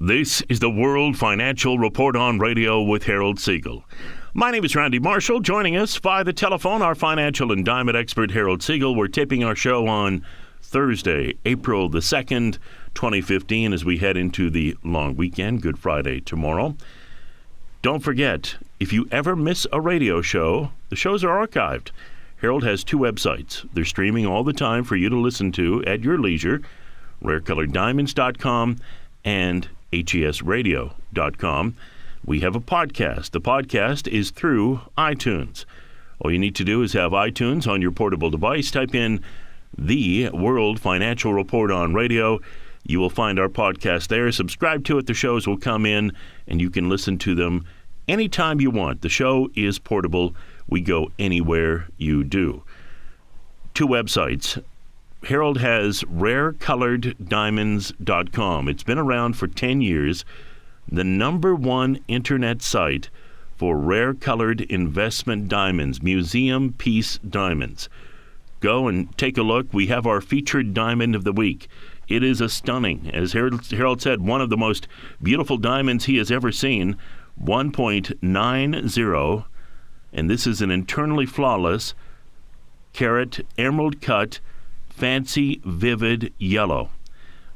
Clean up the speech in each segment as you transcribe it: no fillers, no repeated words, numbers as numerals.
This is the World Financial Report on Radio with Harold Siegel. My name is Randy Marshall. Joining us via the telephone, our financial and diamond expert, Harold Siegel. We're taping our show on Thursday, April the 2nd, 2015, as we head into the long weekend, Good Friday tomorrow. Don't forget, if you ever miss a radio show, the shows are archived. Harold has two websites. They're streaming all the time for you to listen to at your leisure, rarecoloreddiamonds.com and HESradio.com. We have a podcast. The podcast is through iTunes. All you need to do is have iTunes on your portable device. Type in the World Financial Report on Radio. You will find our podcast there. Subscribe to it. The shows will come in, and you can listen to them anytime you want. The show is portable. We go anywhere you do. Two websites. Harold has rarecoloreddiamonds.com. It's been around for 10 years. The number one internet site for rare-colored investment diamonds, museum piece diamonds. Go and take a look. We have our featured diamond of the week. It is a stunning, as Harold said, one of the most beautiful diamonds he has ever seen, 1.90, and this is an internally flawless carat emerald cut fancy vivid yellow.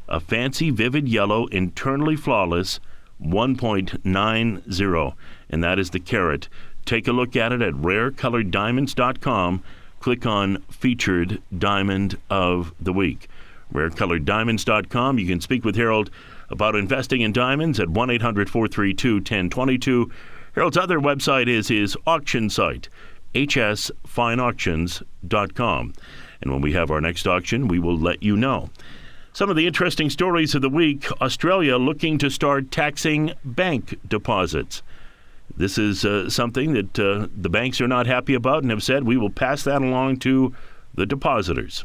A fancy vivid yellow, internally flawless, 1.90, and that is the carat. Take a look at it at rarecoloreddiamonds.com. Click on Featured Diamond of the Week. rarecoloreddiamonds.com. You can speak with Harold about investing in diamonds at 1-800-432-1022. Harold's other website is his auction site, hsfineauctions.com. And when we have our next auction, we will let you know. Some of the interesting stories of the week: Australia looking to start taxing bank deposits. This is something that the banks are not happy about and have said we will pass that along to the depositors.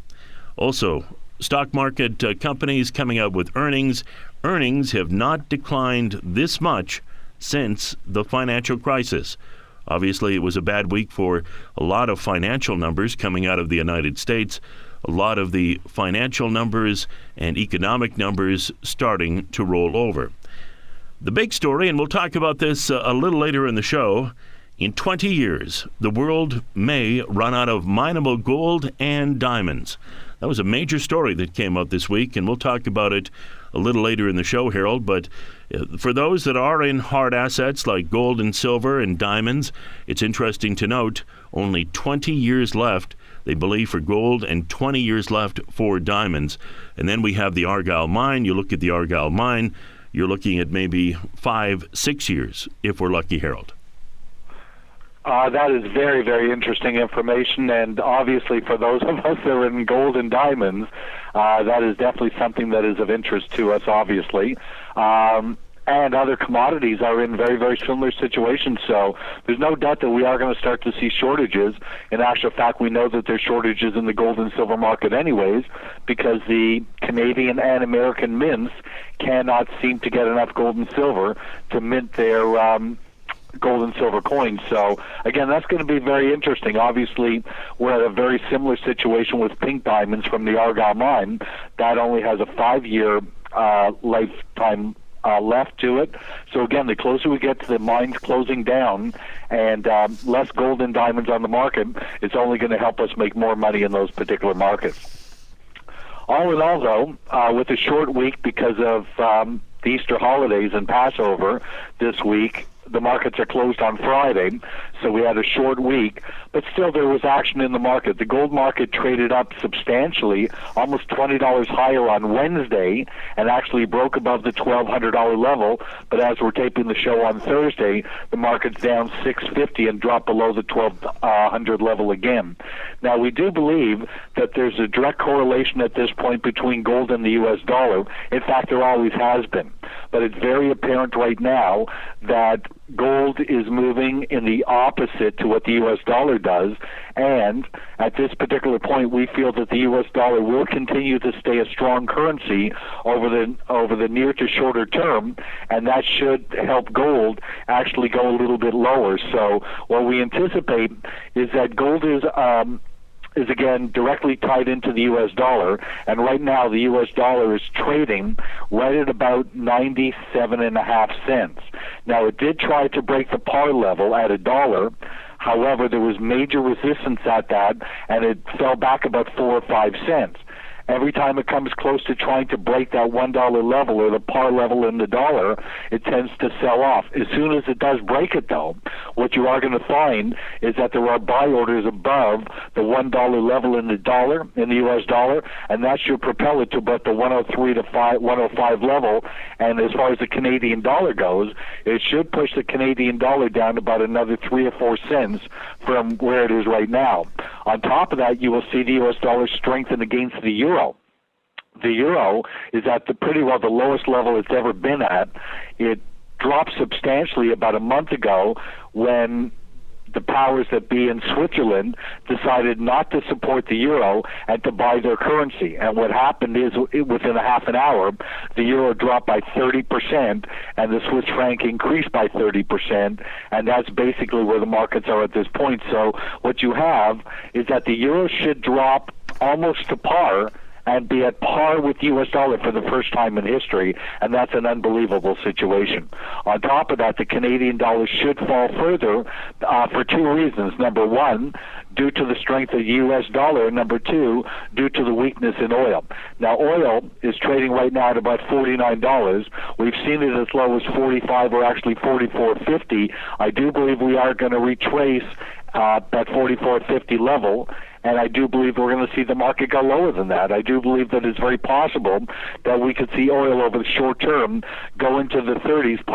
Also, stock market companies coming out with earnings. Earnings have not declined this much since the financial crisis. Obviously, it was a bad week for a lot of financial numbers coming out of the United States. A lot of the financial numbers and economic numbers starting to roll over. The big story, and we'll talk about this a little later in the show, in 20 years, the world may run out of mineable gold and diamonds. That was a major story that came out this week, and we'll talk about it a little later in the show, Harold. But for those that are in hard assets like gold and silver and diamonds, it's interesting to note only 20 years left, they believe, for gold, and 20 years left for diamonds. And then we have the Argyle mine. You look at the Argyle mine, you're looking at maybe 5-6 years, if we're lucky, Harold. That is very, very interesting information, and obviously for those of us that are in gold and diamonds, that is definitely something that is of interest to us, obviously. And other commodities are in very, very similar situations, so there's no doubt that we are going to start to see shortages. In actual fact, we know that there's shortages in the gold and silver market anyways, because the Canadian and American mints cannot seem to get enough gold and silver to mint their gold and silver coins. So again, that's going to be very interesting. Obviously, we're at a very similar situation with pink diamonds from the Argyle mine. That only has a 5-year lifetime left to it. So again, the closer we get to the mines closing down and less gold and diamonds on the market, it's only going to help us make more money in those particular markets. All in all, though, with a short week because of the Easter holidays and Passover this week, the markets are closed on Friday, so we had a short week, but still there was action in the market. The gold market traded up substantially, almost $20 higher on Wednesday, and actually broke above the $1,200 level, but as we're taping the show on Thursday, the market's down $650 and dropped below the $1,200 level again. Now, we do believe that there's a direct correlation at this point between gold and the U.S. dollar. In fact, there always has been, but it's very apparent right now that gold is moving in the opposite to what the U.S. dollar does, and at this particular point, we feel that the U.S. dollar will continue to stay a strong currency over the near to shorter term, and that should help gold actually go a little bit lower. So what we anticipate is that gold is is again directly tied into the U.S. dollar, and right now the U.S. dollar is trading right at about 97.5 cents. Now, it did try to break the par level at $1. However, there was major resistance at that, and it fell back about 4 or 5 cents. Every time it comes close to trying to break that $1 level or the par level in the dollar, it tends to sell off. As soon as it does break it, though, what you are going to find is that there are buy orders above the $1 level in the dollar, in the U.S. dollar, and that should propel it to about the 103 to 105 level. And as far as the Canadian dollar goes, it should push the Canadian dollar down about another 3 or 4 cents from where it is right now. On top of that, you will see the U.S. dollar strengthen against the euro. The euro is at the pretty well the lowest level it's ever been at. It dropped substantially about a month ago when the powers that be in Switzerland decided not to support the euro and to buy their currency. And what happened is, within a half an hour, the euro dropped by 30% and the Swiss franc increased by 30%, and that's basically where the markets are at this point. So what you have is that the euro should drop almost to par and be at par with the U.S. dollar for the first time in history, and that's an unbelievable situation. On top of that, the Canadian dollar should fall further for two reasons. Number one, due to the strength of the U.S. dollar. Number two, due to the weakness in oil. Now, oil is trading right now at about $49. We've seen it as low as $45 or actually $44.50. I do believe we are going to retrace that $44.50 level, and I do believe we're going to see the market go lower than that. I do believe that it's very possible that we could see oil over the short term go into the 30s,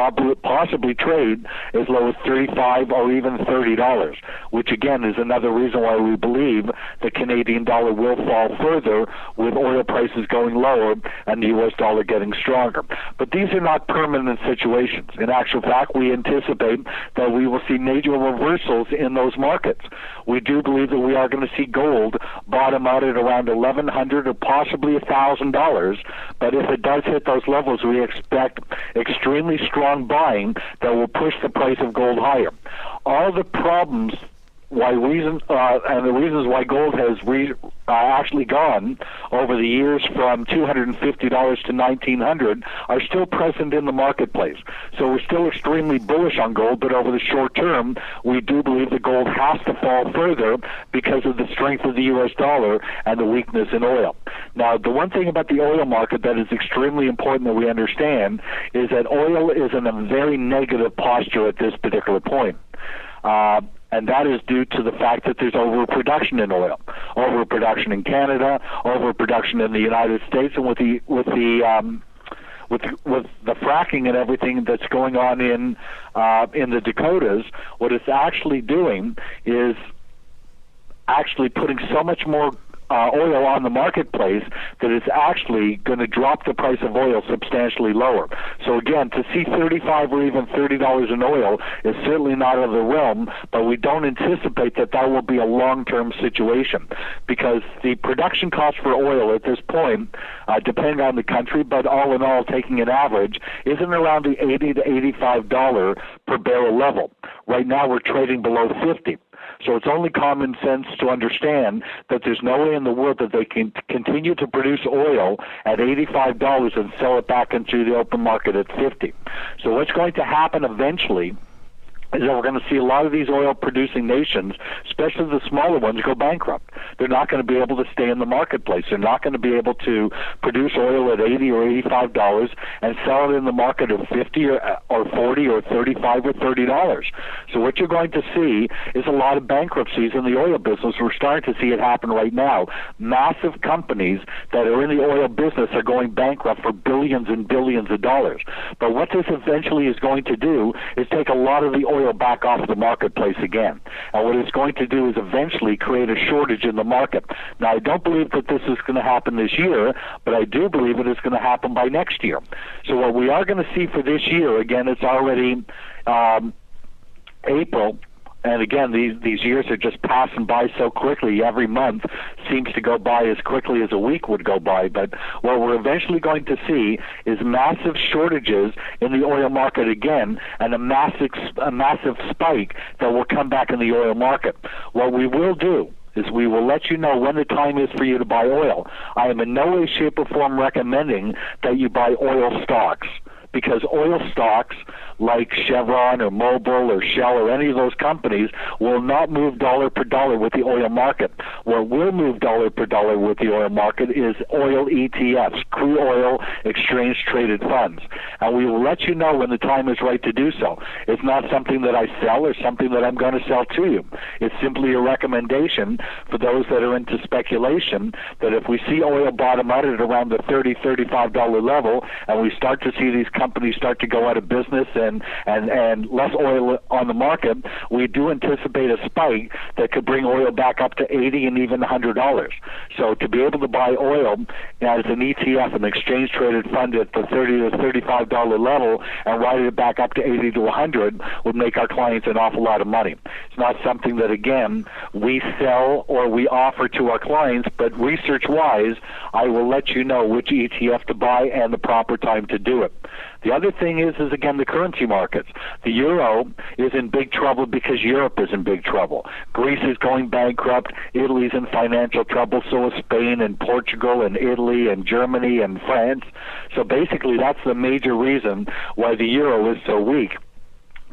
possibly trade as low as $35 or even $30, which again is another reason why we believe the Canadian dollar will fall further with oil prices going lower and the U.S. dollar getting stronger. But these are not permanent situations. In actual fact, we anticipate that we will see major reversals in those markets. We do believe that we are going to see gold bottom out at around $1,100 or possibly $1,000. But if it does hit those levels, we expect extremely strong buying that will push the price of gold higher. All the problems and the reasons why gold has actually gone over the years from $250 to $1,900 are still present in the marketplace. So we're still extremely bullish on gold, but over the short term, we do believe that gold has to fall further because of the strength of the U.S. dollar and the weakness in oil. Now, the one thing about the oil market that is extremely important that we understand is that oil is in a very negative posture at this particular point. And that is due to the fact that there's overproduction in oil, overproduction in Canada, overproduction in the United States, and with the fracking and everything that's going on in the Dakotas, what it's actually doing is actually putting so much more oil on the marketplace that it's actually going to drop the price of oil substantially lower. So again, to see $35 or even $30 in oil is certainly not out of the realm, but we don't anticipate that that will be a long-term situation because the production cost for oil at this point, depending on the country, but all in all, taking an average, isn't around the $80 to $85 per barrel level. Right now, we're trading below $50. So it's only common sense to understand that there's no way in the world that they can continue to produce oil at $85 and sell it back into the open market at $50. So what's going to happen eventually is that we're going to see a lot of these oil-producing nations, especially the smaller ones, go bankrupt. They're not going to be able to stay in the marketplace. They're not going to be able to produce oil at $80 or $85 and sell it in the market at $50 or $40 or $35 or $30. So what you're going to see is a lot of bankruptcies in the oil business. We're starting to see it happen right now. Massive companies that are in the oil business are going bankrupt for billions and billions of dollars. But what this eventually is going to do is take a lot of the oil back off the marketplace again. And what it's going to do is eventually create a shortage in the market. Now, I don't believe that this is going to happen this year, but I do believe it is going to happen by next year. So what we are going to see for this year, again, it's already April, and again, these years are just passing by so quickly. Every month seems to go by as quickly as a week would go by. But what we're eventually going to see is massive shortages in the oil market again, and a massive spike that will come back in the oil market. What we will do is we will let you know when the time is for you to buy oil. I am in no way, shape, or form recommending that you buy oil stocks, because oil stocks like Chevron or Mobil or Shell or any of those companies will not move dollar per dollar with the oil market. What will move dollar per dollar with the oil market is oil ETFs, crude oil exchange traded funds. And we will let you know when the time is right to do so. It's not something that I sell or something that I'm going to sell to you. It's simply a recommendation for those that are into speculation that if we see oil bottom out at around the $30, $35 level and we start to see these companies start to go out of business and less oil on the market, we do anticipate a spike that could bring oil back up to $80 and even $100. So to be able to buy oil as an ETF, an exchange traded fund at the $30 to $35 level and ride it back up to $80 to $100 would make our clients an awful lot of money. It's not something that, again, we sell or we offer to our clients, but research-wise, I will let you know which ETF to buy and the proper time to do it. The other thing is again, the currency markets. The euro is in big trouble because Europe is in big trouble. Greece is going bankrupt. Italy's in financial trouble. So is Spain and Portugal and Italy and Germany and France. So basically, that's the major reason why the euro is so weak.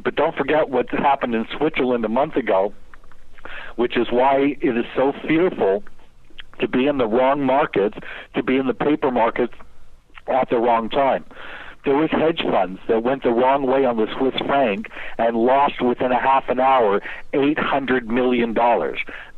But don't forget what happened in Switzerland a month ago, which is why it is so fearful to be in the wrong markets, to be in the paper markets at the wrong time. There was hedge funds that went the wrong way on the Swiss franc and lost within a half an hour $800 million.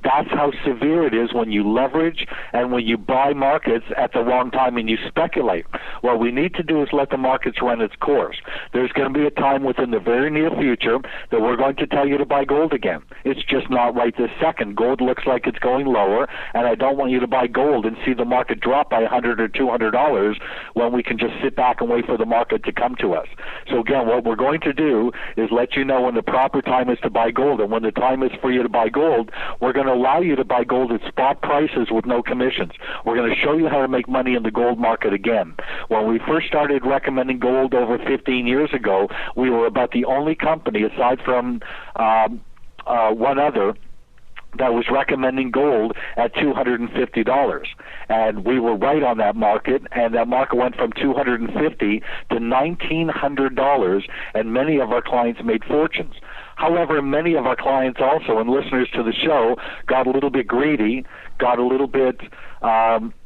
That's how severe it is when you leverage and when you buy markets at the wrong time and you speculate. What we need to do is let the markets run its course. There's going to be a time within the very near future that we're going to tell you to buy gold again. It's just not right this second. Gold looks like it's going lower, and I don't want you to buy gold and see the market drop by $100 or $200 when we can just sit back and wait for the market to come to us. So again, what we're going to do is let you know when the proper time is to buy gold, and when the time is for you to buy gold, we're going to allow you to buy gold at spot prices with no commissions. We're going to show you how to make money in the gold market again. When we first started recommending gold over 15 years ago, we were about the only company, aside from one other, that was recommending gold at $250. And we were right on that market, and that market went from $250 to $1,900, and many of our clients made fortunes. However, many of our clients also, and listeners to the show, got a little bit greedy, got a little bit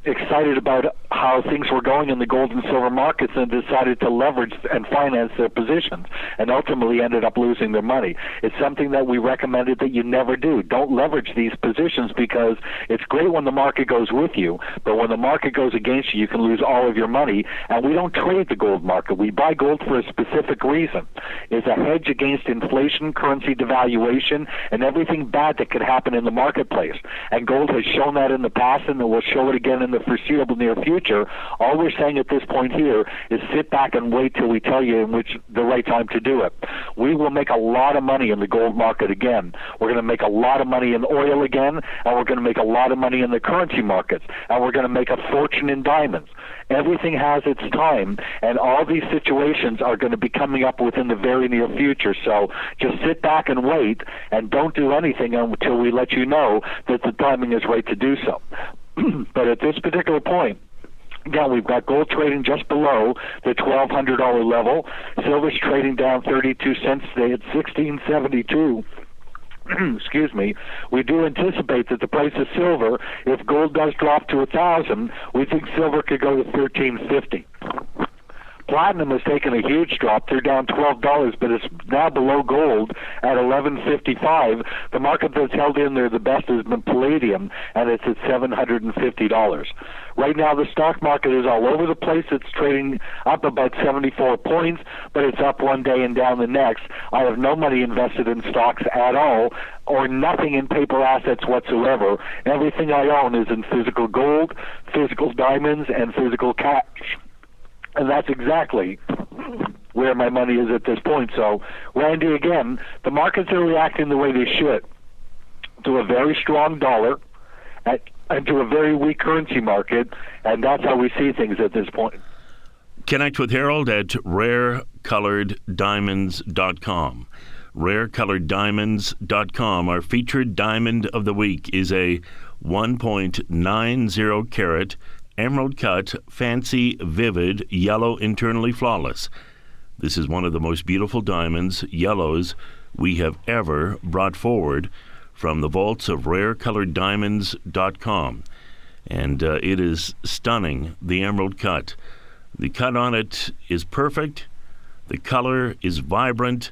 excited about how things were going in the gold and silver markets and decided to leverage and finance their positions and ultimately ended up losing their money. It's something that we recommended that you never do. Don't leverage these positions because it's great when the market goes with you, but when the market goes against you, you can lose all of your money. And we don't trade the gold market. We buy gold for a specific reason. It's a hedge against inflation, currency devaluation, and everything bad that could happen in the marketplace. And gold has shown that in the past, and it will show it again in the foreseeable near future. All we're saying at this point here is sit back and wait till we tell you in which the right time to do it. We will make a lot of money in the gold market again. We're going to make a lot of money in oil again, and we're going to make a lot of money in the currency markets, and we're going to make a fortune in diamonds. Everything has its time, and all these situations are going to be coming up within the very near future. So just sit back and wait, and don't do anything until we let you know that the timing is right to do so. But at this particular point, again, we've got gold trading just below the $1,200 level. Silver's trading down 32 cents today at $16.72. Excuse me. We do anticipate that the price of silver, if gold does drop to 1,000, we think silver could go to $13.50. Platinum has taken a huge drop. They're down $12, but it's now below gold at $11.55. The market that's held in there the best has been palladium, and it's at $750. Right now, the stock market is all over the place. It's trading up about 74 points, but it's up one day and down the next. I have no money invested in stocks at all, or nothing in paper assets whatsoever. Everything I own is in physical gold, physical diamonds, and physical cash. And that's exactly where my money is at this point. So, Randy, again, the markets are reacting the way they should to a very strong dollar and to a very weak currency market, and that's how we see things at this point. Connect with Harold at rarecoloreddiamonds.com. rarecoloreddiamonds.com. Our featured diamond of the week is a 1.90 carat emerald cut, fancy, vivid, yellow, internally flawless. This is one of the most beautiful diamonds, yellows, we have ever brought forward from the vaults of rarecoloreddiamonds.com. And it is stunning, the emerald cut. The cut on it is perfect. The color is vibrant.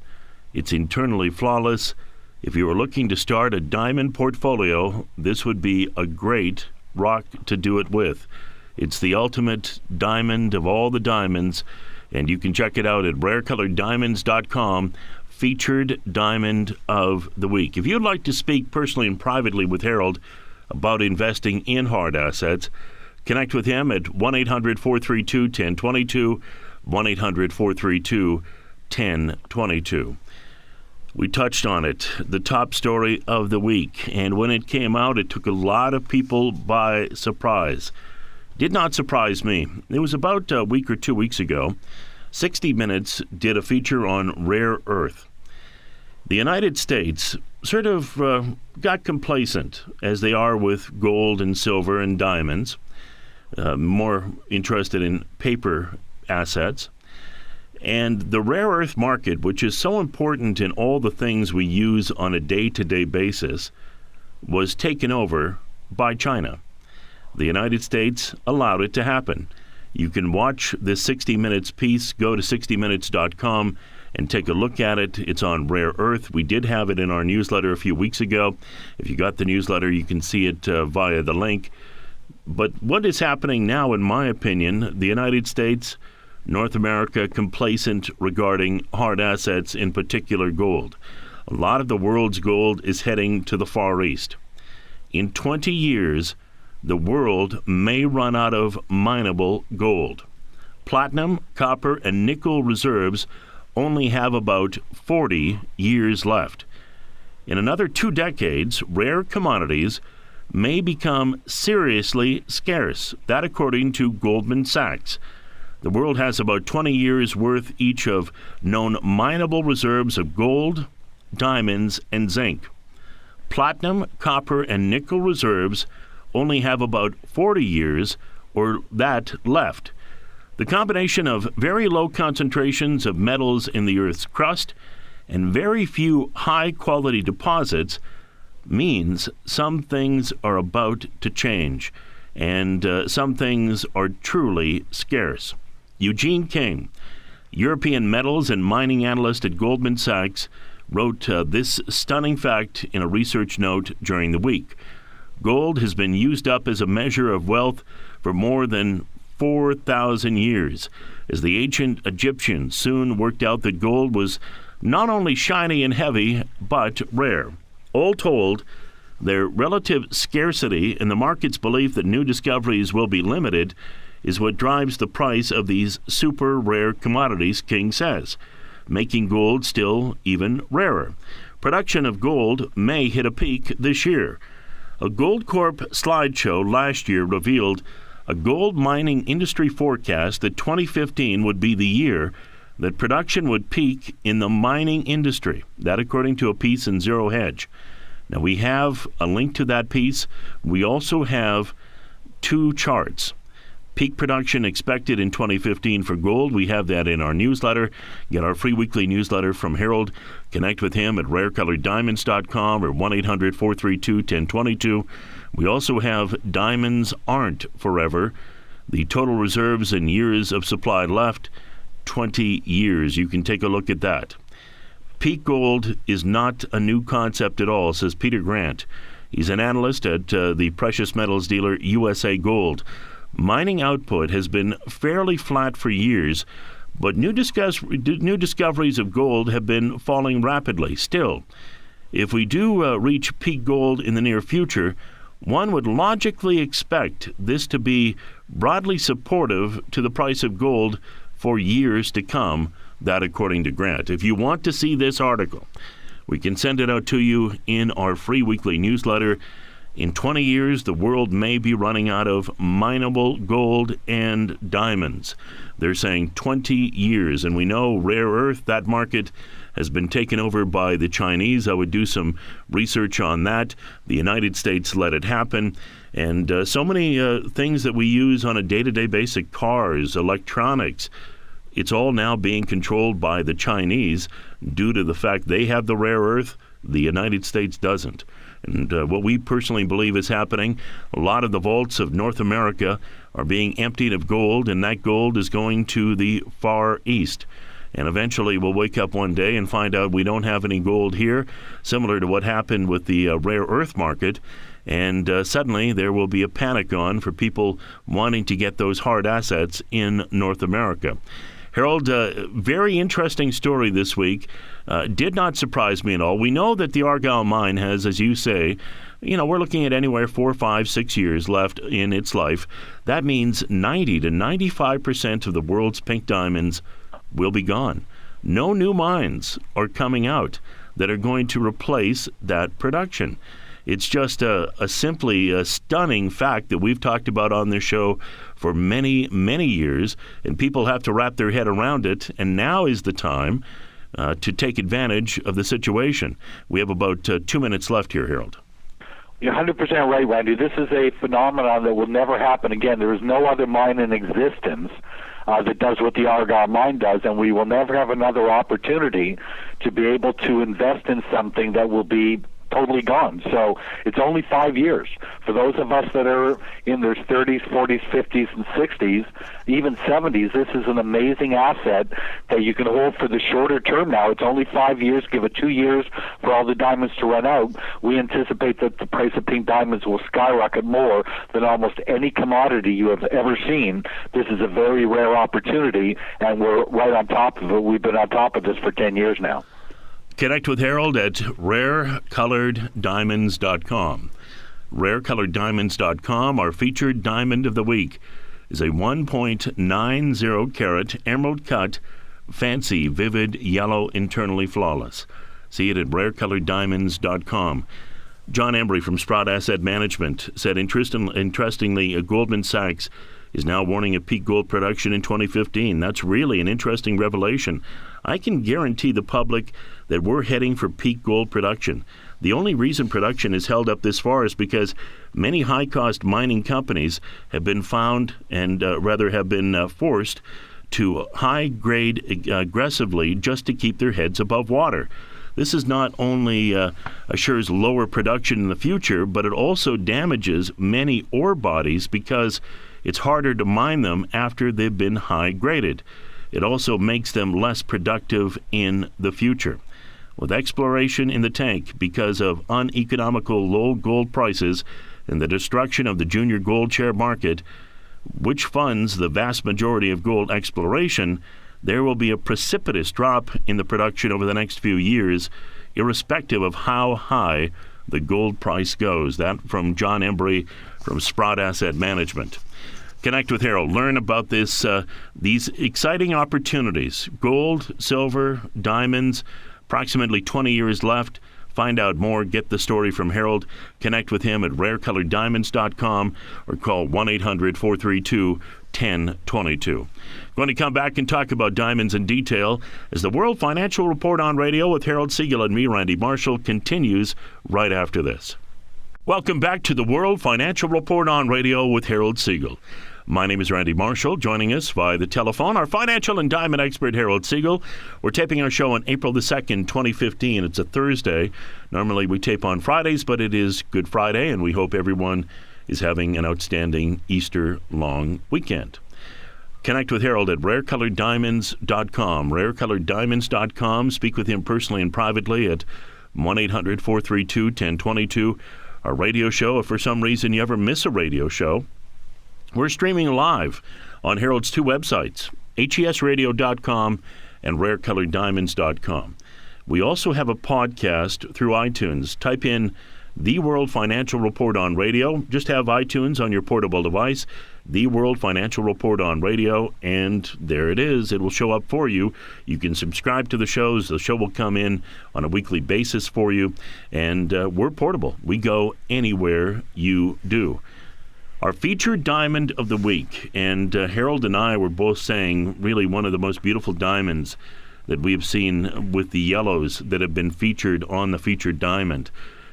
It's internally flawless. If you were looking to start a diamond portfolio, this would be a great rock to do it with. It's the ultimate diamond of all the diamonds, and you can check it out at rarecoloreddiamonds.com, featured diamond of the week. If you'd like to speak personally and privately with Harold about investing in hard assets, connect with him at 1-800-432-1022, 1-800-432-1022. We touched on it, the top story of the week, and when it came out, it took a lot of people by surprise. Did not surprise me. It was about a week or 2 weeks ago. 60 Minutes did a feature on rare earth. The United States sort of got complacent, as they are with gold and silver and diamonds, more interested in paper assets. And the rare earth market, which is so important in all the things we use on a day-to-day basis, was taken over by China. The United States allowed it to happen. You can watch this 60 Minutes piece. Go to 60minutes.com and take a look at it. It's on rare earth. We did have it in our newsletter a few weeks ago. If you got the newsletter, you can see it via the link. But what is happening now, in my opinion, the United States, North America, complacent regarding hard assets, in particular gold. A lot of the world's gold is heading to the Far East. In 20 years, the world may run out of mineable gold. Platinum, copper, and nickel reserves only have about 40 years left. In another 2 decades, rare commodities may become seriously scarce. That according to Goldman Sachs. The world has about 20 years worth each of known mineable reserves of gold, diamonds, and zinc. Platinum, copper, and nickel reserves only have about 40 years or that left. The combination of very low concentrations of metals in the Earth's crust and very few high-quality deposits means some things are about to change, and some things are truly scarce. Eugene King, European metals and mining analyst at Goldman Sachs, wrote this stunning fact in a research note during the week. Gold has been used up as a measure of wealth for more than 4,000 years, as the ancient Egyptians soon worked out that gold was not only shiny and heavy, but rare. All told, their relative scarcity and the market's belief that new discoveries will be limited is what drives the price of these super rare commodities, King says, making gold still even rarer. Production of gold may hit a peak this year. A Goldcorp slideshow last year revealed a gold mining industry forecast that 2015 would be the year that production would peak in the mining industry. That according to a piece in Zero Hedge. Now we have a link to that piece. We also have 2 charts. Peak production expected in 2015 for gold. We have that in our newsletter. Get our free weekly newsletter from Harold. Connect with him at rarecoloreddiamonds.com or 1-800-432-1022. We also have Diamonds Aren't Forever. The total reserves and years of supply left, 20 years. You can take a look at that. Peak gold is not a new concept at all, says Peter Grant. He's an analyst at the precious metals dealer USA Gold. Mining output has been fairly flat for years, but new discoveries of gold have been falling rapidly. Still, if we do reach peak gold in the near future, one would logically expect this to be broadly supportive to the price of gold for years to come, that according to Grant. If you want to see this article, we can send it out to you in our free weekly newsletter. In 20 years, the world may be running out of mineable gold and diamonds. They're saying 20 years. And we know rare earth, that market has been taken over by the Chinese. I would do some research on that. The United States let it happen. And so many things that we use on a day-to-day basis, cars, electronics, it's all now being controlled by the Chinese due to the fact they have the rare earth, the United States doesn't. And what we personally believe is happening, a lot of the vaults of North America are being emptied of gold, and that gold is going to the Far East. And eventually we'll wake up one day and find out we don't have any gold here, similar to what happened with the rare earth market. And suddenly there will be a panic on for people wanting to get those hard assets in North America. Harold, very interesting story this week. Did not surprise me at all. We know that the Argyle mine has, as you say, we're looking at anywhere 4, 5, 6 years left in its life. That means 90 to 95% of the world's pink diamonds will be gone. No new mines are coming out that are going to replace that production. It's just a simply stunning fact that we've talked about on this show for many, many years, and people have to wrap their head around it, and now is the time to take advantage of the situation. We have about 2 minutes left here, Harold. You're 100% right, Randy. This is a phenomenon that will never happen again. There is no other mine in existence that does what the Argyle mine does, and we will never have another opportunity to be able to invest in something that will be totally gone. So it's only 5 years. For those of us that are in their 30s, 40s, 50s, and 60s, even 70s, this is an amazing asset that you can hold for the shorter term now. It's only 5 years. Give it 2 years for all the diamonds to run out. We anticipate that the price of pink diamonds will skyrocket more than almost any commodity you have ever seen. This is a very rare opportunity, and we're right on top of it. We've been on top of this for 10 years now. Connect with Harold at rarecoloreddiamonds.com. Rarecoloreddiamonds.com. Our featured diamond of the week is a 1.90 carat emerald cut, fancy, vivid, yellow, internally flawless. See it at rarecoloreddiamonds.com. John Embry from Sprott Asset Management said, interestingly, Goldman Sachs is now warning of peak gold production in 2015. That's really an interesting revelation. I can guarantee the public that we're heading for peak gold production. The only reason production is held up this far is because many high-cost mining companies have been found and have been forced to high-grade aggressively just to keep their heads above water. This is not only assures lower production in the future, but it also damages many ore bodies because it's harder to mine them after they've been high-graded. It also makes them less productive in the future. With exploration in the tank because of uneconomical low gold prices and the destruction of the junior gold share market, which funds the vast majority of gold exploration, there will be a precipitous drop in the production over the next few years, irrespective of how high the gold price goes. That from John Embry from Sprott Asset Management. Connect with Harold. Learn about these exciting opportunities. Gold, silver, diamonds, approximately 20 years left. Find out more. Get the story from Harold. Connect with him at rarecoloreddiamonds.com or call 1-800-432-1022. Going to come back and talk about diamonds in detail as the World Financial Report on Radio with Harold Siegel and me, Randy Marshall, continues right after this. Welcome back to the World Financial Report on Radio with Harold Siegel. My name is Randy Marshall. Joining us via the telephone, our financial and diamond expert, Harold Siegel. We're taping our show on April the 2nd, 2015. It's a Thursday. Normally we tape on Fridays, but it is Good Friday, and we hope everyone is having an outstanding Easter long weekend. Connect with Harold at rarecoloreddiamonds.com. Rarecoloreddiamonds.com. Speak with him personally and privately at 1-800-432-1022. Our radio show, if for some reason you ever miss a radio show, we're streaming live on Harold's two websites, HESradio.com and rarecoloreddiamonds.com. We also have a podcast through iTunes. Type in The World Financial Report on Radio. Just have iTunes on your portable device. The World Financial Report on radio, and there it is. It will show up for you. You can subscribe to the shows. The show will come in on a weekly basis for you, and we're portable. We go anywhere you do. Our featured diamond of the week, and Harold and I were both saying really one of the most beautiful diamonds that we have seen with the yellows that have been featured on the featured diamond.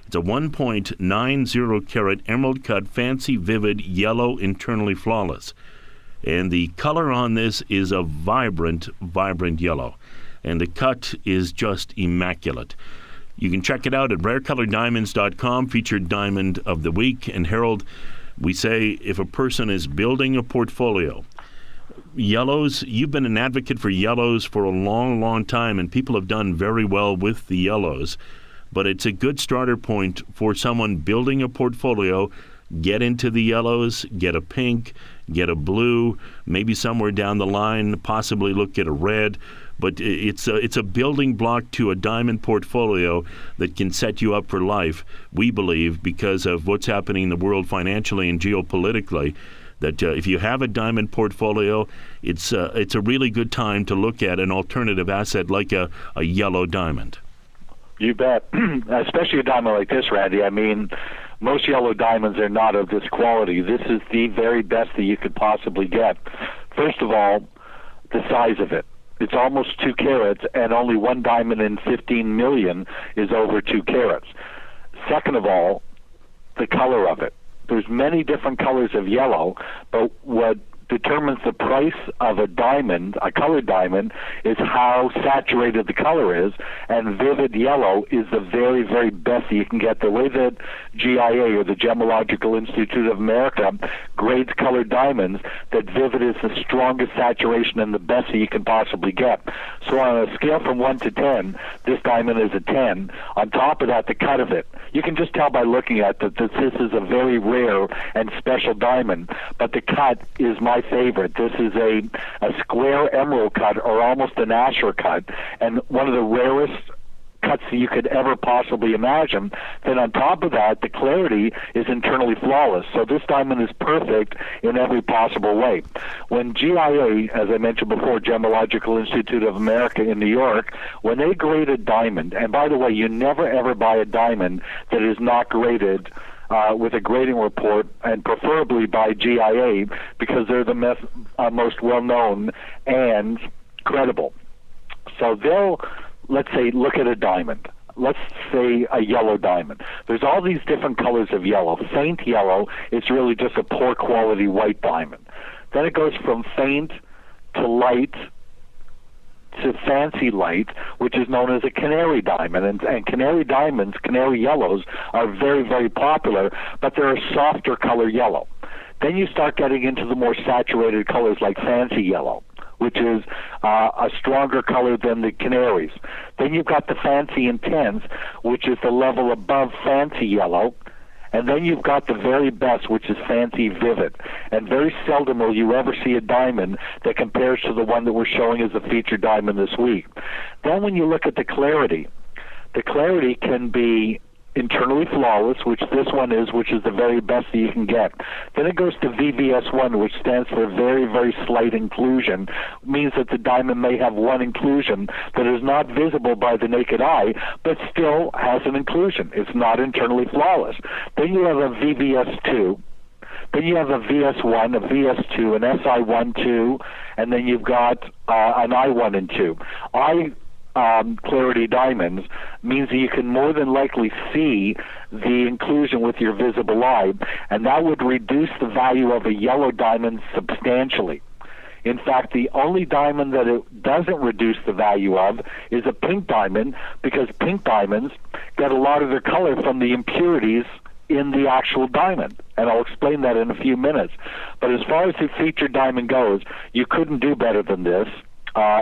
It's a 1.90 carat emerald cut, fancy, vivid, yellow, internally flawless. And the color on this is a vibrant, vibrant yellow. And the cut is just immaculate. You can check it out at rarecolordiamonds.com, featured diamond of the week. And Harold, we say if a person is building a portfolio, yellows, you've been an advocate for yellows for a long, long time, and people have done very well with the yellows. But it's a good starter point for someone building a portfolio. Get into the yellows, get a pink, get a blue, maybe somewhere down the line, possibly look at a red. But it's a building block to a diamond portfolio that can set you up for life, we believe, because of what's happening in the world financially and geopolitically. That if you have a diamond portfolio, it's a really good time to look at an alternative asset like a yellow diamond. You bet. Especially a diamond like this, Randy. I mean, most yellow diamonds are not of this quality. This is the very best that you could possibly get. First of all, the size of it. It's almost 2 carats, and only one diamond in 15 million is over 2 carats. Second of all, the color of it. There's many different colors of yellow, but what determines the price of a diamond, a colored diamond, is how saturated the color is, and vivid yellow is the very, very best that you can get. The way that GIA, or the Gemological Institute of America, grades colored diamonds, that vivid is the strongest saturation and the best that you can possibly get. So on a scale from 1 to 10, this diamond is a 10. On top of that, the cut of it. You can just tell by looking at it that this is a very rare and special diamond, but the cut is my favorite. This is a square emerald cut, or almost an Asher cut, and one of the rarest cuts that you could ever possibly imagine. Then on top of that, the clarity is internally flawless. So this diamond is perfect in every possible way. When GIA, as I mentioned before, Gemological Institute of America in New York, when they grade a diamond, and by the way, you never ever buy a diamond that is not graded with a grading report, and preferably by GIA, because they're the most well-known and credible. So they'll, let's say, look at a diamond. Let's say a yellow diamond. There's all these different colors of yellow. Faint yellow is really just a poor quality white diamond. Then it goes from faint to light to fancy light, which is known as a canary diamond. And canary diamonds, canary yellows, are very, very popular, but they're a softer color yellow. Then you start getting into the more saturated colors like fancy yellow, which is a stronger color than the canaries. Then you've got the fancy intense, which is the level above fancy yellow. And then you've got the very best, which is fancy vivid. And very seldom will you ever see a diamond that compares to the one that we're showing as a featured diamond this week. Then when you look at the clarity can be internally flawless, which this one is, which is the very best that you can get. Then it goes to VVS1, which stands for very, very slight inclusion. It means that the diamond may have one inclusion that is not visible by the naked eye, but still has an inclusion. It's not internally flawless. Then you have a VVS2. Then you have a VS1, a VS2, an SI1, 2, and then you've got an I1 and 2. Clarity diamonds means that you can more than likely see the inclusion with your visible eye, and that would reduce the value of a yellow diamond substantially. In fact, the only diamond that it doesn't reduce the value of is a pink diamond, because pink diamonds get a lot of their color from the impurities in the actual diamond, and I'll explain that in a few minutes. But as far as the featured diamond goes, you couldn't do better than this.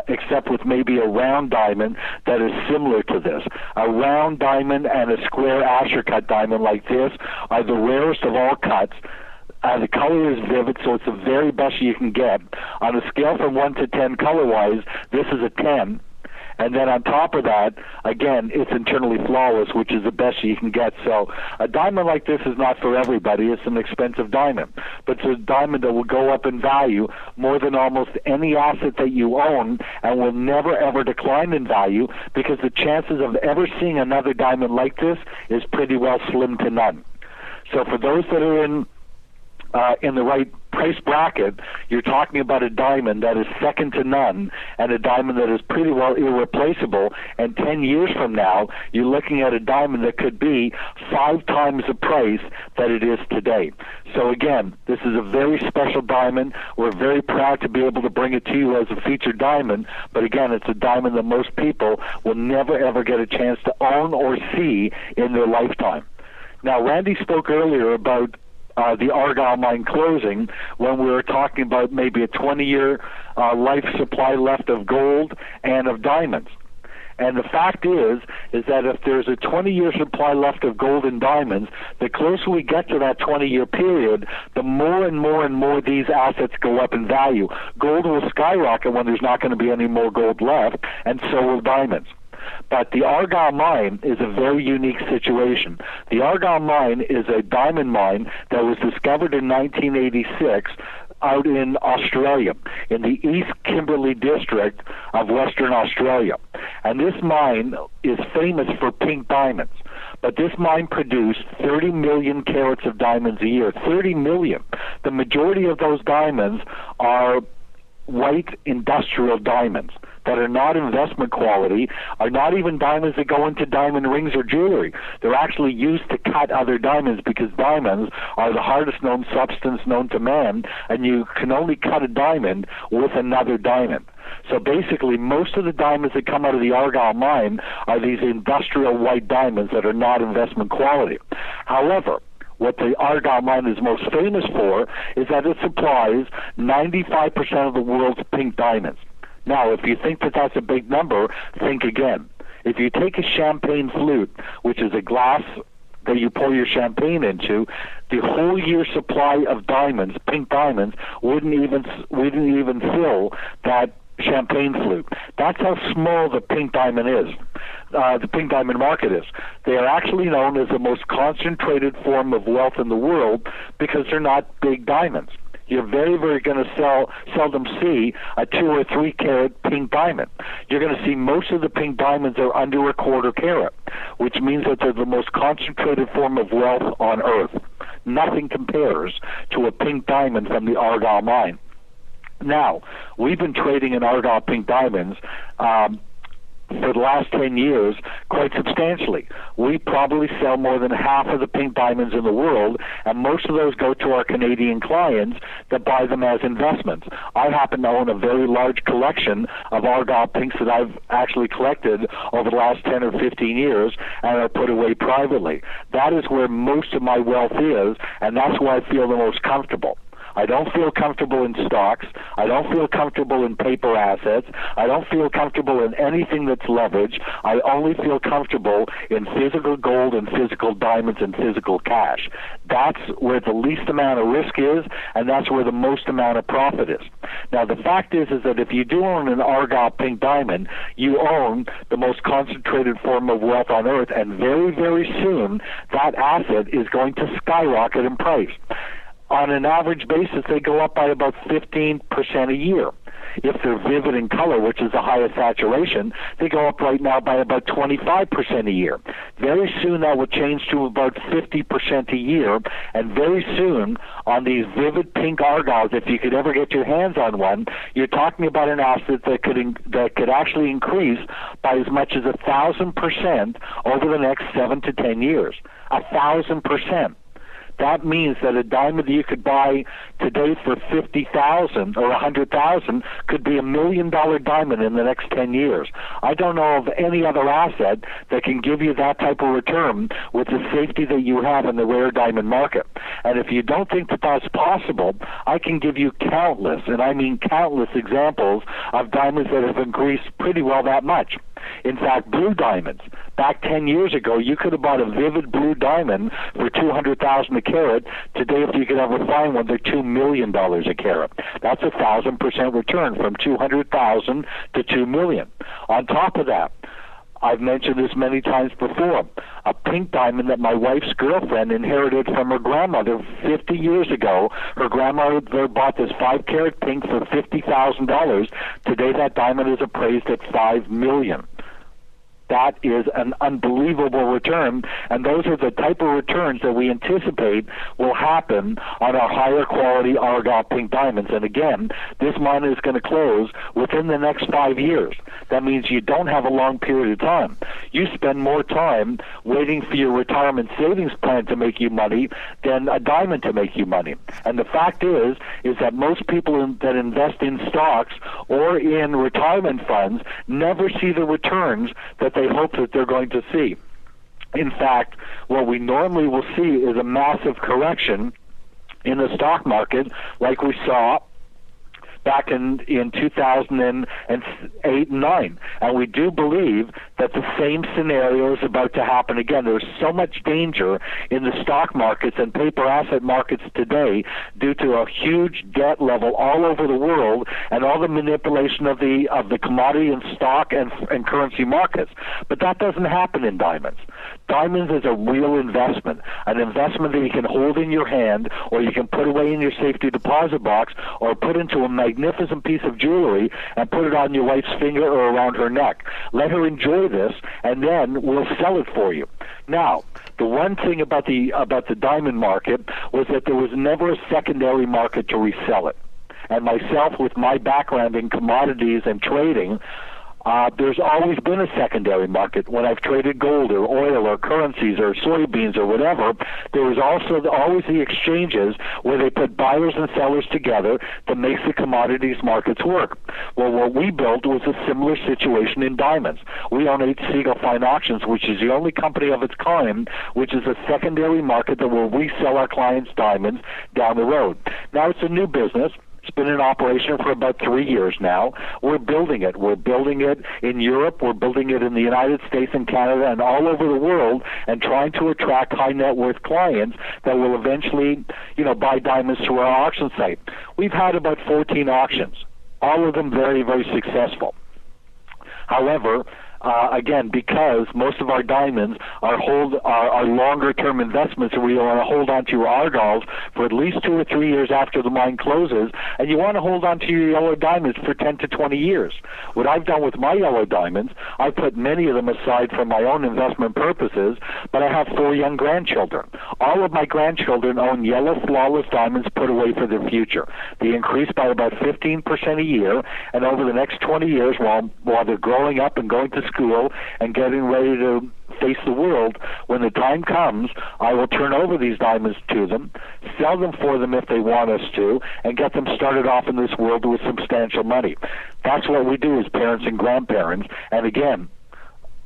Except with maybe a round diamond that is similar to this. A round diamond and a square Asher cut diamond like this are the rarest of all cuts. The color is vivid, so it's the very best you can get. On a scale from 1 to 10 color-wise, this is a 10. And then on top of that, again, it's internally flawless, which is the best you can get. So a diamond like this is not for everybody. It's an expensive diamond. But it's a diamond that will go up in value more than almost any asset that you own and will never, ever decline in value, because the chances of ever seeing another diamond like this is pretty well slim to none. So for those that are in the right price bracket, you're talking about a diamond that is second to none, and a diamond that is pretty well irreplaceable. And 10 years from now, you're looking at a diamond that could be 5 times the price that it is today. So again, this is a very special diamond. We're very proud to be able to bring it to you as a featured diamond. But again, it's a diamond that most people will never, ever get a chance to own or see in their lifetime. Now, Randy spoke earlier about the Argyle mine closing when we were talking about maybe a 20-year life supply left of gold and of diamonds. And the fact is that if there's a 20-year supply left of gold and diamonds, the closer we get to that 20-year period, the more and more and more these assets go up in value. Gold will skyrocket when there's not going to be any more gold left, and so will diamonds. But the Argyle mine is a very unique situation. The Argyle mine is a diamond mine that was discovered in 1986 out in Australia, in the East Kimberley district of Western Australia. And this mine is famous for pink diamonds. But this mine produced 30 million carats of diamonds a year. 30 million. The majority of those diamonds are white industrial diamonds that are not investment quality, are not even diamonds that go into diamond rings or jewelry. They're actually used to cut other diamonds, because diamonds are the hardest known substance known to man, and you can only cut a diamond with another diamond. So basically, most of the diamonds that come out of the Argyle mine are these industrial white diamonds that are not investment quality. However, what the Argyle mine is most famous for is that it supplies 95% of the world's pink diamonds. Now, if you think that that's a big number, think again. If you take a champagne flute, which is a glass that you pour your champagne into, the whole year's supply of diamonds, pink diamonds, wouldn't even fill that champagne flute. That's how small the pink diamond is. The pink diamond market is. They are actually known as the most concentrated form of wealth in the world because they're not big diamonds. You're very, very going to seldom see a 2 or 3 carat pink diamond. You're going to see most of the pink diamonds are under a quarter carat, which means that they're the most concentrated form of wealth on earth. Nothing compares to a pink diamond from the Argyle mine. Now, we've been trading in Argyle pink diamonds for the last 10 years quite substantially. We probably sell more than half of the pink diamonds in the world, and most of those go to our Canadian clients that buy them as investments. I happen to own a very large collection of Argyle pinks that I've actually collected over the last 10 or 15 years and are put away privately. That is where most of my wealth is, and that's where I feel the most comfortable. I don't feel comfortable in stocks. I don't feel comfortable in paper assets. I don't feel comfortable in anything that's leveraged. I only feel comfortable in physical gold and physical diamonds and physical cash. That's where the least amount of risk is, and that's where the most amount of profit is. Now, the fact is that if you do own an Argyle pink diamond, you own the most concentrated form of wealth on earth, and very, very soon that asset is going to skyrocket in price. On an average basis, they go up by about 15% a year. If they're vivid in color, which is the highest saturation, they go up right now by about 25% a year. Very soon that will change to about 50% a year, and very soon on these vivid pink Argyles, if you could ever get your hands on one, you're talking about an asset that could actually increase by as much as 1,000% over the next 7 to 10 years. 1,000%. That means that a diamond that you could buy today for $50,000 or $100,000 could be $1 million diamond in the next 10 years. I don't know of any other asset that can give you that type of return with the safety that you have in the rare diamond market. And if you don't think that that's possible, I can give you countless, and I mean countless examples of diamonds that have increased pretty well that much. In fact, blue diamonds. Back 10 years ago, you could have bought a vivid blue diamond for $200,000 a carat. Today, if you could ever find one, they're $2 million a carat. That's 1,000% return from $200,000 to $2 million. On top of that, I've mentioned this many times before, a pink diamond that my wife's girlfriend inherited from her grandmother 50 years ago. Her grandmother bought this 5-carat pink for $50,000. Today that diamond is appraised at $5 million. That is an unbelievable return, and those are the type of returns that we anticipate will happen on our higher quality Argyle pink diamonds. And again, this mine is going to close within the next 5 years. That means you don't have a long period of time. You spend more time waiting for your retirement savings plan to make you money than a diamond to make you money. And the fact is that most people that invest in stocks or in retirement funds never see the returns that they hope that they're going to see. In fact, what we normally will see is a massive correction in the stock market like we saw back in 2008 and 9. And we do believe that the same scenario is about to happen again. There's so much danger in the stock markets and paper asset markets today due to a huge debt level all over the world and all the manipulation of the commodity and stock and currency markets. But that doesn't happen in diamonds. Diamonds is a real investment, an investment that you can hold in your hand or you can put away in your safety deposit box or put into a magnificent piece of jewelry and put it on your wife's finger or around her neck. Let her enjoy this, and then we'll sell it for you. Now, the one thing about the diamond market was that there was never a secondary market to resell it. And myself, with my background in commodities and trading, there's always been a secondary market. When I've traded gold or oil or currencies or soybeans or whatever, there was also always the exchanges where they put buyers and sellers together that makes the commodities markets work. Well, what we built was a similar situation in diamonds. We own H. Siegel Fine Auctions, which is the only company of its kind, which is a secondary market that will resell our clients' diamonds down the road. Now, it's a new business. It's been in operation for about 3 years now. We're building it. We're building it in Europe. We're building it in the United States and Canada and all over the world, and trying to attract high net worth clients that will eventually, buy diamonds through our auction site. We've had about 14 auctions, all of them very, very successful. However, again, because most of our diamonds are longer-term investments, and we want to hold on to your Argyles for at least 2 or 3 years after the mine closes, and you want to hold on to your yellow diamonds for 10 to 20 years. What I've done with my yellow diamonds, I put many of them aside for my own investment purposes, but I have 4 young grandchildren. All of my grandchildren own yellow flawless diamonds put away for their future. They increase by about 15% a year, and over the next 20 years, while they're growing up and going to school and getting ready to face the world, when the time comes, I will turn over these diamonds to them, sell them for them if they want us to, and get them started off in this world with substantial money. That's what we do as parents and grandparents. And again,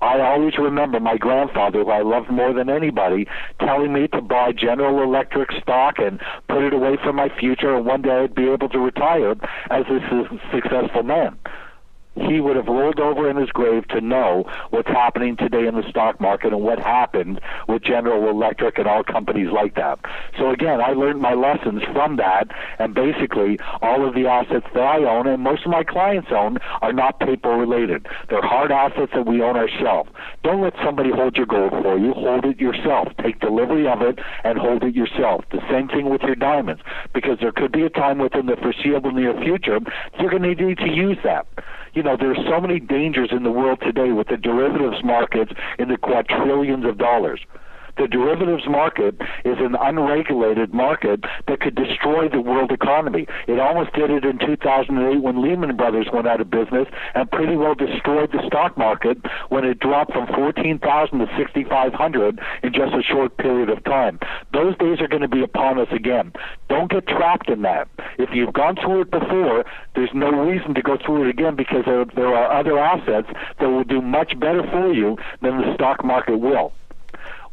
I always remember my grandfather, who I loved more than anybody, telling me to buy General Electric stock and put it away for my future, and one day I'd be able to retire as a successful man. He would have rolled over in his grave to know what's happening today in the stock market and what happened with General Electric and all companies like that. So again, I learned my lessons from that, and basically all of the assets that I own and most of my clients own are not paper related. They're hard assets that we own ourselves. Don't let somebody hold your gold for you. Hold it yourself. Take delivery of it and hold it yourself. The same thing with your diamonds, because there could be a time within the foreseeable near future you're going to need to use that. There's so many dangers in the world today with the derivatives markets in the quadrillions of dollars. The derivatives market is an unregulated market that could destroy the world economy. It almost did it in 2008 when Lehman Brothers went out of business, and pretty well destroyed the stock market when it dropped from 14,000 to 6,500 in just a short period of time. Those days are going to be upon us again. Don't get trapped in that. If you've gone through it before, there's no reason to go through it again, because there are other assets that will do much better for you than the stock market will.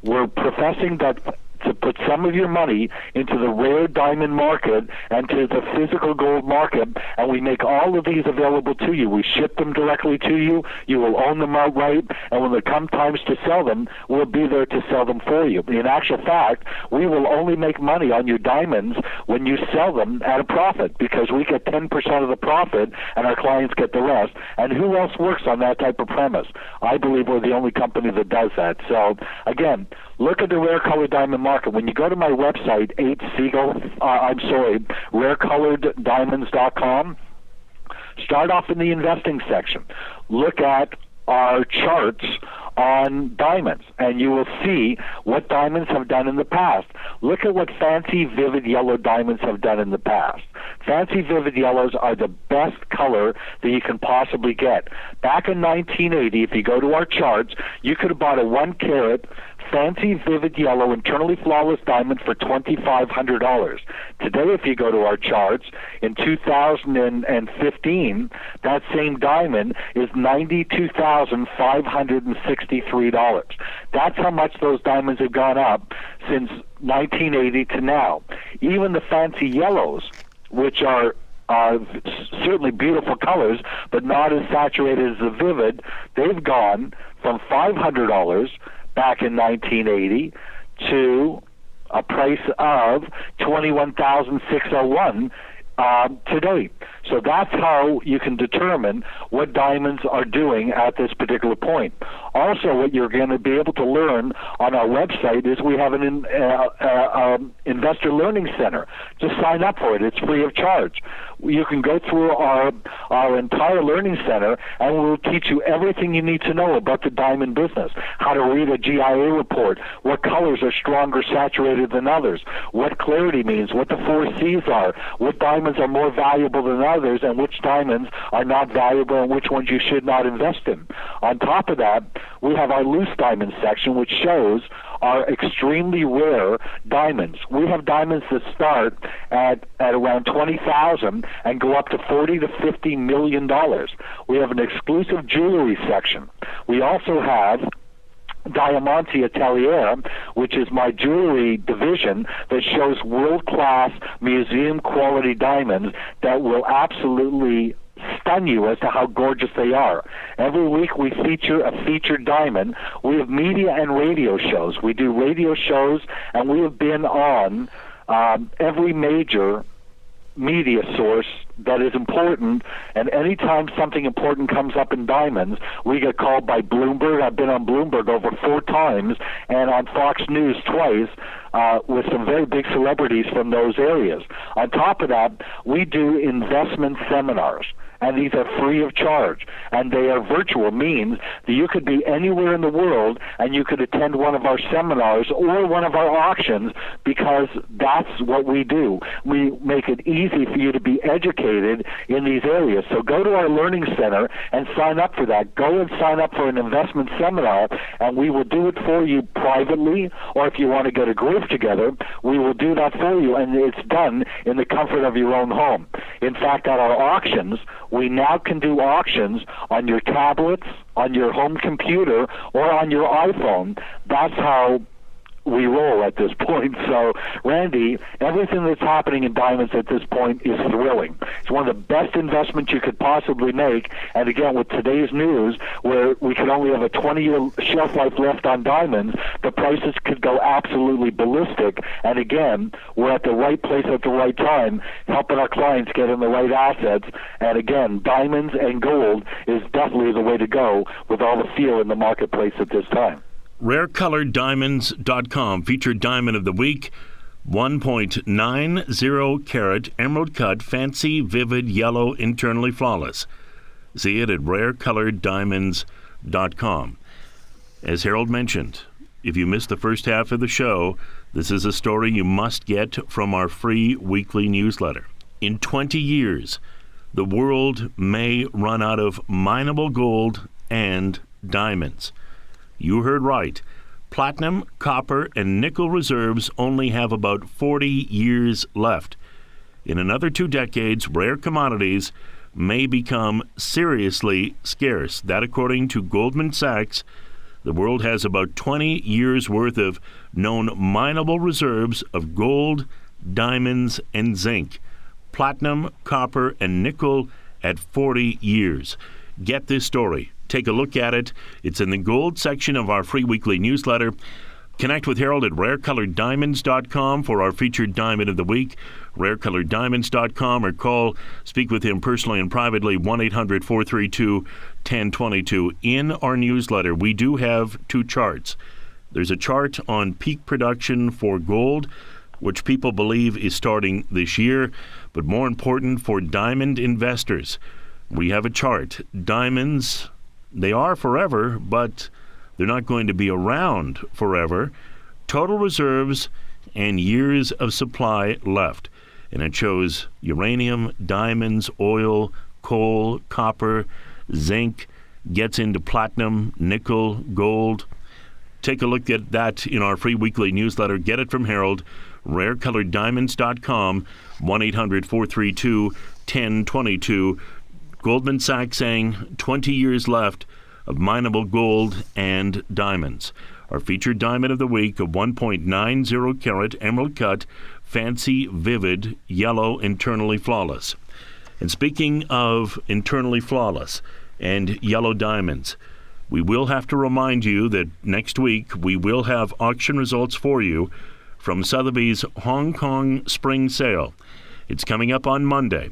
We're professing that to put some of your money into the rare diamond market and to the physical gold market, and we make all of these available to you. We ship them directly to you. You will own them outright, and when there come times to sell them, we'll be there to sell them for you. In actual fact, we will only make money on your diamonds when you sell them at a profit, because we get 10% of the profit and our clients get the rest. And who else works on that type of premise? I believe we're the only company that does that. So again, look at the rare colored diamond market. When you go to my website, rarecoloreddiamonds.com, start off in the investing section. Look at our charts on diamonds, and you will see what diamonds have done in the past. Look at what fancy vivid yellow diamonds have done in the past. Fancy vivid yellows are the best color that you can possibly get. Back in 1980, if you go to our charts, you could have bought a 1-carat fancy vivid yellow internally flawless diamond for $2,500. Today, if you go to our charts, in 2015, that same diamond is $92,563. That's how much those diamonds have gone up since 1980 to now. Even the fancy yellows, which are certainly beautiful colors, but not as saturated as the vivid, they've gone from $500 back in 1980 to a price of $21,601 today. So that's how you can determine what diamonds are doing at this particular point. Also, what you're going to be able to learn on our website is we have an investor learning center. Just sign up for it. It's free of charge. You can go through our entire learning center, and we'll teach you everything you need to know about the diamond business, how to read a GIA report, what colors are stronger saturated than others, what clarity means, what the 4 C's are, what diamonds are more valuable than others, and which diamonds are not valuable and which ones you should not invest in. On top of that, we have our loose diamond section, which shows our extremely rare diamonds. We have diamonds that start at around 20,000 and go up to $40 to $50 million. We have an exclusive jewelry section. We also have Diamanti Atelier, which is my jewelry division that shows world-class museum-quality diamonds that will absolutely stun you as to how gorgeous they are. Every week we feature a featured diamond. We have media and radio shows. We do radio shows, and we have been on every major media source that is important, and anytime something important comes up in diamonds, we get called by Bloomberg. I've been on Bloomberg over 4 times, and on Fox News twice, with some very big celebrities from those areas. On top of that, we do investment seminars, and these are free of charge, and they are virtual, means that you could be anywhere in the world and you could attend one of our seminars or one of our auctions, because that's what we do. We make it easy for you to be educated in these areas. So go to our learning center and sign up for that. Go and sign up for an investment seminar, and we will do it for you privately, or if you want to get a group together, we will do that for you, and it's done in the comfort of your own home. In fact, at our auctions, we now can do auctions on your tablets, on your home computer, or on your iPhone. That's how we roll at this point. So, Randy, everything that's happening in diamonds at this point is thrilling. It's one of the best investments you could possibly make. And again, with today's news, where we could only have a 20-year shelf life left on diamonds, the prices could go absolutely ballistic. And again, we're at the right place at the right time, helping our clients get in the right assets. And again, diamonds and gold is definitely the way to go with all the fear in the marketplace at this time. RareColoredDiamonds.com featured diamond of the week, 1.90 carat emerald cut fancy vivid yellow internally flawless. See it at RareColoredDiamonds.com. As Harold mentioned, if you missed the first half of the show, this is a story you must get from our free weekly newsletter. In 20 years, the world may run out of mineable gold and diamonds. You heard right. Platinum, copper, and nickel reserves only have about 40 years left. In another 2 decades, rare commodities may become seriously scarce. That according to Goldman Sachs, The world has about 20 years' worth of known mineable reserves of gold, diamonds, and zinc, platinum, copper, and nickel at 40 years. Get this story. Take a look at it. It's in the gold section of our free weekly newsletter. Connect with Harold at rarecoloreddiamonds.com for our featured Diamond of the Week, rarecoloreddiamonds.com, or speak with him personally and privately, 1-800-432-1022. In our newsletter, we do have two charts. There's a chart on peak production for gold, which people believe is starting this year, but more important for diamond investors, we have a chart. Diamonds, they are forever, but they're not going to be around forever. Total reserves and years of supply left. And it shows uranium, diamonds, oil, coal, copper, zinc, gets into platinum, nickel, gold. Take a look at that in our free weekly newsletter. Get it from Harold, rarecoloreddiamonds.com, 1-800-432-1022. Goldman Sachs saying 20 years left of mineable gold and diamonds. Our featured Diamond of the Week, a 1.90 carat emerald cut, fancy, vivid, yellow, internally flawless. And speaking of internally flawless and yellow diamonds, we will have to remind you that next week we will have auction results for you from Sotheby's Hong Kong Spring Sale. It's coming up on Monday.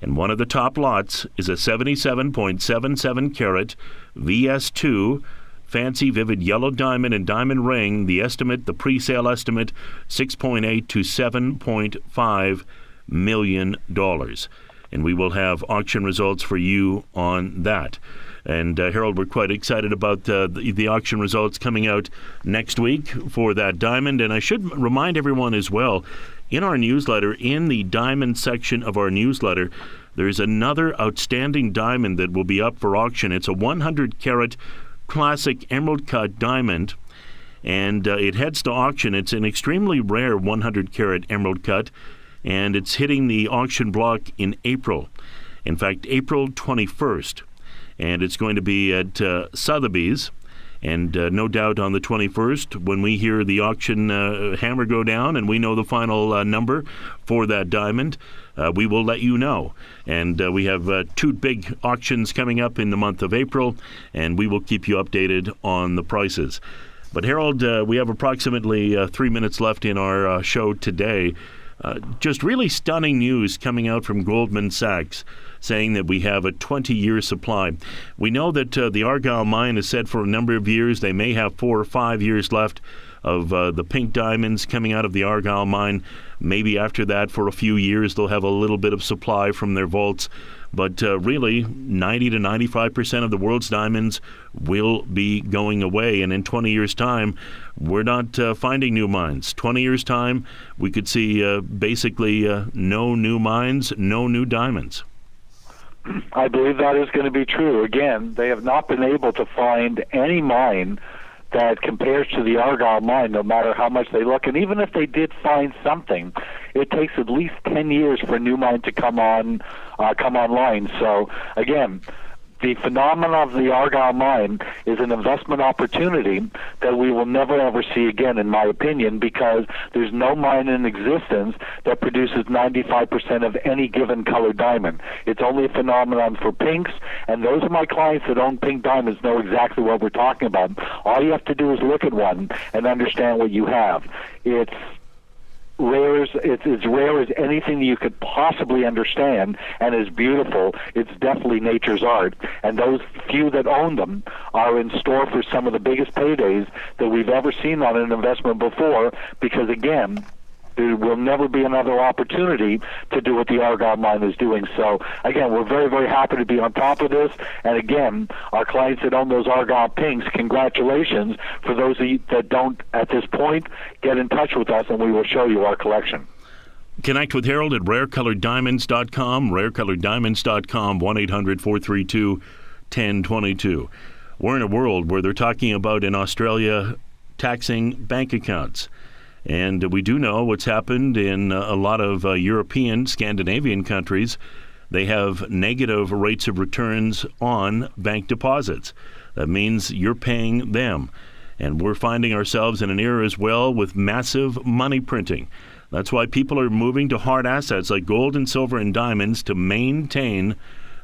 And one of the top lots is a 77.77 carat VS2 fancy vivid yellow diamond and diamond ring. The estimate, the pre-sale estimate, $6.8 to $7.5 million. And we will have auction results for you on that. And Harold, we're quite excited about the auction results coming out next week for that diamond. And I should remind everyone as well, in our newsletter, in the diamond section of our newsletter, there's another outstanding diamond that will be up for auction. It's a 100-carat classic emerald cut diamond, and it heads to auction. It's an extremely rare 100-carat emerald cut, and it's hitting the auction block in April. In fact, April 21st. And it's going to be at Sotheby's. And no doubt on the 21st, when we hear the auction hammer go down and we know the final number for that diamond, we will let you know. And we have two big auctions coming up in the month of April, and we will keep you updated on the prices. But Harold, we have approximately 3 minutes left in our show today. Just really stunning news coming out from Goldman Sachs, saying that we have a 20-year supply. We know that the Argyle mine is set for a number of years. They may have 4 or 5 years left of the pink diamonds coming out of the Argyle mine. Maybe after that, for a few years, they'll have a little bit of supply from their vaults. But really, 90 to 95% of the world's diamonds will be going away. And in 20 years' time, we're not finding new mines. 20 years' time, we could see basically no new mines, no new diamonds. I believe that is going to be true. Again, they have not been able to find any mine that compares to the Argyle mine, no matter how much they look. And even if they did find something, it takes at least 10 years for a new mine to come online. So, again, the phenomenon of the Argyle mine is an investment opportunity that we will never, ever see again, in my opinion, because there's no mine in existence that produces 95% of any given colored diamond. It's only a phenomenon for pinks, and those of my clients that own pink diamonds know exactly what we're talking about. All you have to do is look at one and understand what you have. It's as rare as anything you could possibly understand, and as beautiful. It's definitely nature's art, and those few that own them are in store for some of the biggest paydays that we've ever seen on an investment before, because again, there will never be another opportunity to do what the Argyle mine is doing. So, again, we're very, very happy to be on top of this. And, again, our clients that own those Argyle pinks, congratulations. For those of you that don't at this point, get in touch with us and we will show you our collection. Connect with Harold at rarecoloreddiamonds.com, rarecoloreddiamonds.com, 1-800-432-1022. We're in a world where they're talking about in Australia taxing bank accounts. And we do know what's happened in a lot of European, Scandinavian countries. They have negative rates of returns on bank deposits. That means you're paying them. And we're finding ourselves in an era as well with massive money printing. That's why people are moving to hard assets like gold and silver and diamonds to maintain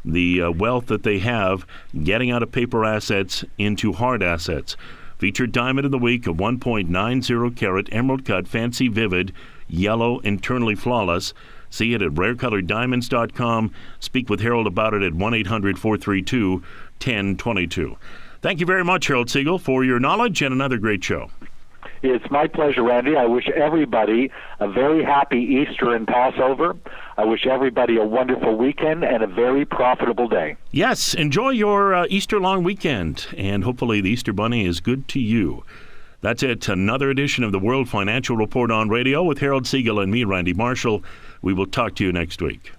the wealth that they have, getting out of paper assets into hard assets. Featured diamond of the week, a 1.90 carat emerald cut, fancy vivid, yellow, internally flawless. See it at rarecoloreddiamonds.com. Speak with Harold about it at 1-800-432-1022. Thank you very much, Harold Siegel, for your knowledge and another great show. It's my pleasure, Randy. I wish everybody a very happy Easter and Passover. I wish everybody a wonderful weekend and a very profitable day. Yes, enjoy your Easter long weekend, and hopefully the Easter Bunny is good to you. That's it. Another edition of the World Financial Report on radio with Harold Siegel and me, Randy Marshall. We will talk to you next week.